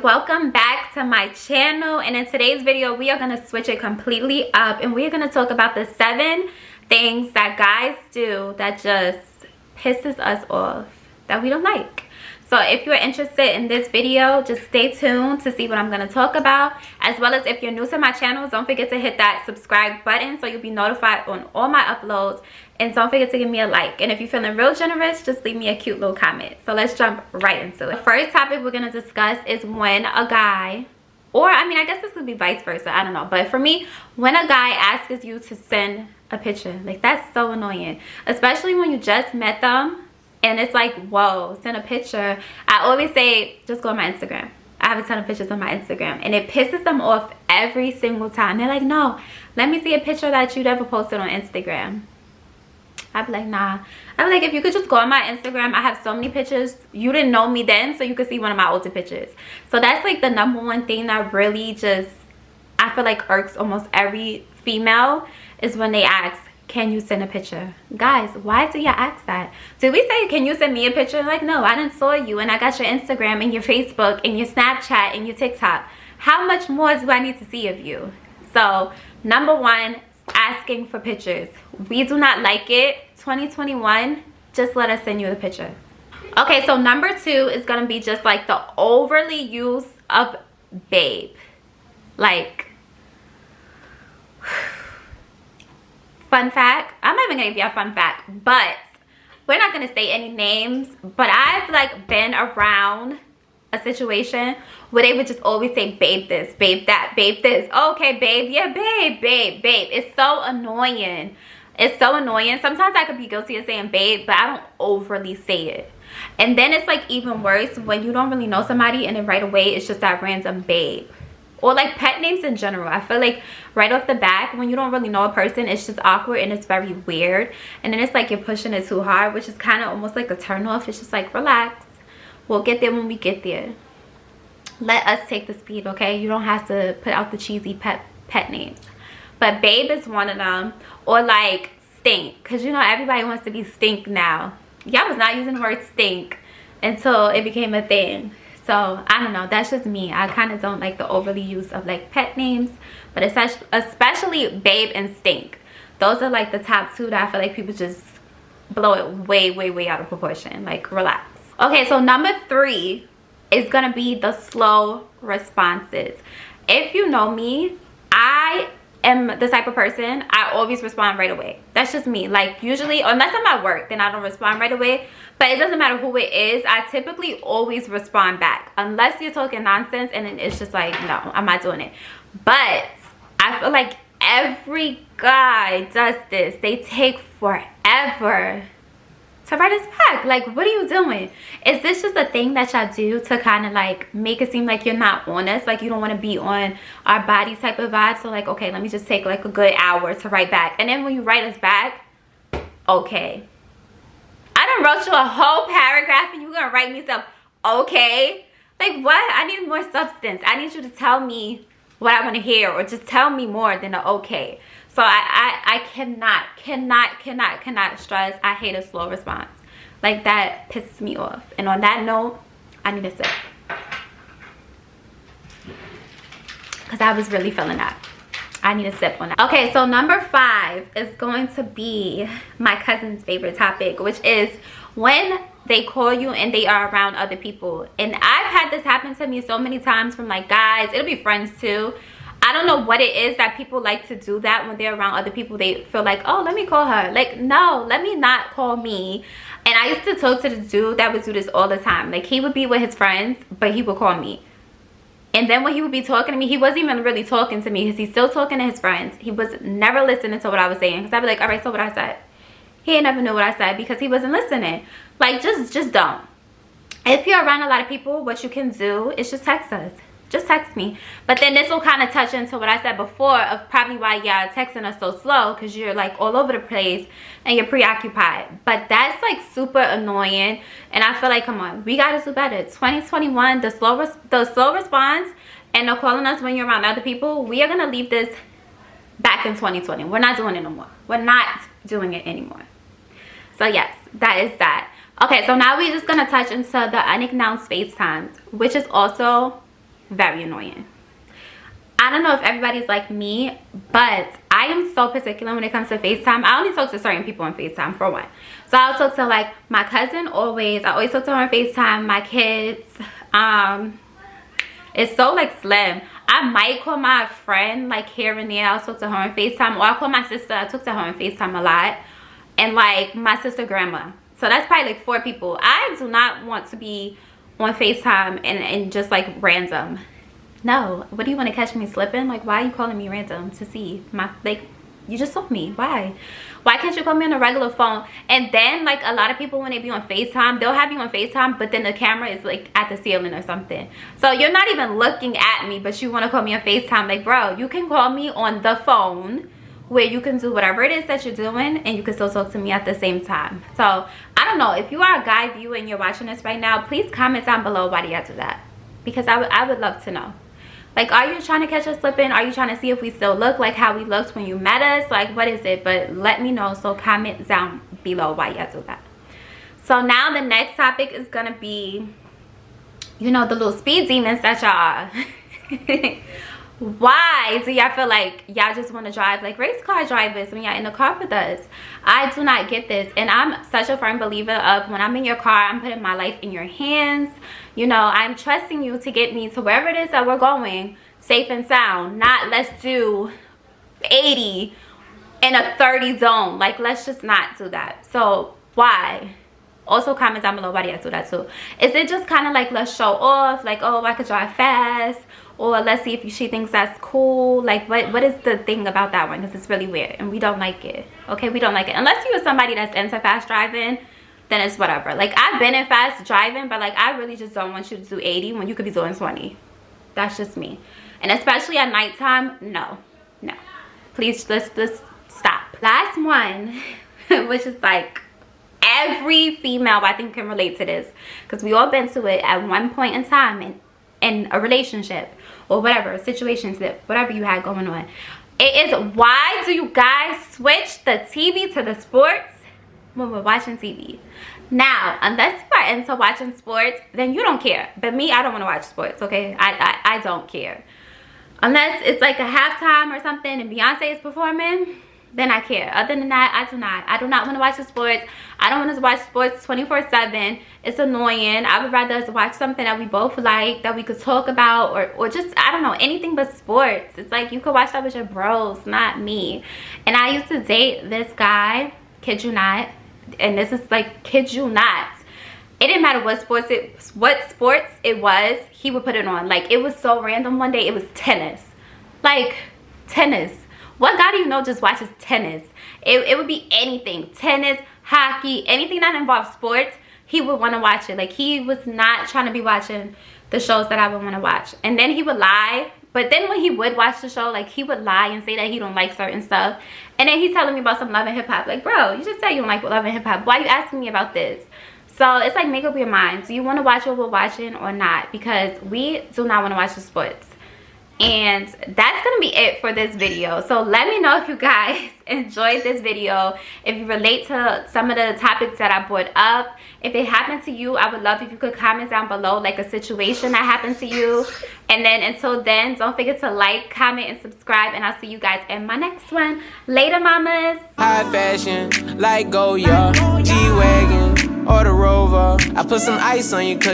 welcome back to my channel. And in today's video we are going to switch it completely up, and we're going to talk about the 7 things that guys do that just pisses us off, that we don't like. So if you're interested in this video, just stay tuned to see what I'm going to talk about. As well as if you're new to my channel, don't forget to hit that subscribe button so you'll be notified on all my uploads. And don't forget to give me a like. And if you're feeling real generous, just leave me a cute little comment. So let's jump right into it. The first topic we're going to discuss is when a guy, or I mean I guess this could be vice versa, I don't know. But for me, when a guy asks you to send a picture, like that's so annoying. Especially when you just met them. And it's like, whoa, send a picture. I always say, just go on my Instagram. I have a ton of pictures on my Instagram. And it pisses them off every single time. They're like, no, let me see a picture that you'd ever posted on Instagram. I'd be like, nah. I'd be like, if you could just go on my Instagram. I have so many pictures. You didn't know me then, so you could see one of my older pictures. So that's like the #1 thing that really just, I feel like irks almost every female, is when they ask, can you send a picture? Guys, why do you ask that? Did we say, can you send me a picture? Like, no, I didn't saw you and I got your Instagram and your Facebook and your Snapchat and your TikTok. How much more do I need to see of you? So, #1, asking for pictures. We do not like it. 2021, just let us send you the picture. Okay, so #2 is gonna be just like the overly use of babe. Like, fun fact, I'm not even gonna give you a fun fact, but we're not gonna say any names, but I've like been around a situation where they would just always say babe this, babe that, babe this. Okay, babe, yeah, babe, babe, babe. It's so annoying. It's so annoying. Sometimes I could be guilty of saying babe, but I don't overly say it. And then it's like even worse when you don't really know somebody and then right away it's just that random babe. Or like pet names in general. I feel like right off the back, when you don't really know a person, it's just awkward and it's very weird. And then it's like you're pushing it too hard, which is kind of almost like a turn off. It's just like, relax. We'll get there when we get there. Let us take the speed, okay? You don't have to put out the cheesy pet names. But babe is one of them. Or like stink. Because you know everybody wants to be stink now. Y'all was not using the word stink until it became a thing. So, I don't know. That's just me. I kind of don't like the overly use of like pet names. But especially babe and stink. Those are like the top 2 that I feel like people just blow it way, way, way out of proportion. Like, relax. Okay, so #3 is going to be the slow responses. If you know me, I am the type of person, I always respond right away. That's just me. Like, usually, unless I'm at work, then I don't respond right away. But it doesn't matter who it is, I typically always respond back. Unless you're talking nonsense and then it's just like, no, I'm not doing it. But I feel like every guy does this. They take forever to write us back. Like, what are you doing? Is this just a thing that y'all do to kind of like make it seem like you're not on us? Like you don't want to be on our body type of vibe? So like, okay, let me just take like a good hour to write back. And then when you write us back, okay. I done wrote you a whole paragraph and you're gonna write me some okay? Like what? I need more substance. I need you to tell me what I want to hear, or just tell me more than the okay. So I cannot stress. I hate a slow response. Like that pisses me off. And on that note, I need a sip. Because I was really feeling that. I need a sip on that. Okay, so #5 is going to be my cousin's favorite topic, which is when they call you and they are around other people. And I've had this happen to me so many times from like guys. It'll be friends too. I don't know what it is that people like to do that when they're around other people. They feel like, oh, let me call her. Like, no, let me not call me. And I used to talk to this dude that would do this all the time. Like, he would be with his friends, but he would call me. And then when he would be talking to me, he wasn't even really talking to me because he's still talking to his friends. He was never listening to what I was saying. Because I'd be like, all right, so what I said? He ain't never knew what I said because he wasn't listening. Like, just don't. If you're around a lot of people, what you can do is just text us. Just text me. But then this will kind of touch into what I said before of probably why y'all texting us so slow, because you're like all over the place and you're preoccupied. But that's like super annoying, and I feel like, come on, we gotta do better. 2021, the slow response and the calling us when you're around other people, we are gonna leave this back in 2020. We're not doing it no more. We're not doing it anymore. So yes, that is that. Okay, so now we're just gonna touch into the unannounced FaceTimes, which is also very annoying. I don't know if everybody's like me, but I am so particular when it comes to FaceTime. I only talk to certain people on FaceTime, for one. So I'll talk to like my cousin always. I always talk to her on FaceTime, my kids. It's so like slim. I might call my friend like here and there. I'll talk to her on FaceTime. Or I'll call my sister. I talk to her on FaceTime a lot. And like my sister grandma. So that's probably like 4 people. I do not want to be on FaceTime and just like random. No. What do you want to catch me slipping? Like, why are you calling me random to see my, like, you just saw me. Why can't you call me on a regular phone? And then like a lot of people, when they be on FaceTime, they'll have you on FaceTime, but then the camera is like at the ceiling or something. So you're not even looking at me, but you want to call me on FaceTime. Like, bro, you can call me on the phone where you can do whatever it is that you're doing and you can still talk to me at the same time. So I don't know, if you are a guy viewer and you're watching this right now, please comment down below why do y'all do that, because I would love to know. Like, are you trying to catch us slipping? Are you trying to see if we still look like how we looked when you met us? Like, what is it? But let me know. So comment down below why y'all do that. So now the next topic is gonna be, you know, the little speed demons that y'all why do y'all feel like y'all just want to drive like race car drivers when y'all in the car with us? I do not get this. And I'm such a firm believer of, when I'm in your car, I'm putting my life in your hands. You know, I'm trusting you to get me to wherever it is that we're going safe and sound. Not let's do 80 in a 30 zone. Like, let's just not do that. So why? Also comment down below why do y'all do that too. Is it just kind of like, let's show off, like, oh, I could drive fast, or let's see if she thinks that's cool? Like, what is the thing about that one? Because it's really weird and we don't like it. Okay, we don't like it. Unless you're somebody that's into fast driving, then it's whatever. Like, I've been in fast driving, but like, I really just don't want you to do 80 when you could be doing 20. That's just me. And especially at nighttime, no. Please, let's stop. Last one, which is like, every female I think can relate to this, because we all been to it at one point in time in a relationship or whatever, situationship, whatever you had going on. It is, why do you guys switch the TV to the sports when we're watching TV? Now, unless you are into watching sports, then you don't care. But me, I don't want to watch sports, okay? I don't care. Unless it's like a halftime or something and Beyonce is performing, then I care. Other than that, I do not. I do not want to watch the sports. I don't want to watch sports 24/7. It's annoying. I would rather us watch something that we both like, that we could talk about, or just, I don't know, anything but sports. It's like, you could watch that with your bros, not me. And I used to date this guy, kid you not, and this is like, kid you not. It didn't matter what sports it was, he would put it on. Like, it was so random. One day it was tennis. Like, tennis. What guy do you know just watches tennis? It would be anything. Tennis, hockey, anything that involves sports, he would want to watch it. Like, he was not trying to be watching the shows that I would want to watch. And then he would lie. But then when he would watch the show, like, he would lie and say that he don't like certain stuff. And then he's telling me about some Love and Hip Hop. Like, bro, you just said you don't like Love and Hip Hop. Why are you asking me about this? So it's like, make up your mind. Do you want to watch what we're watching or not? Because we do not want to watch the sports. And that's gonna be it for this video. So let me know if you guys enjoyed this video, if you relate to some of the topics that I brought up. If it happened to you, I would love if you could comment down below, like, a situation that happened to you. And then until then, don't forget to like, comment, and subscribe, and I'll see you guys in my next one. Later, mamas. High fashion, like Goya, G-Wagon, or the Rover. I put some ice on you 'cause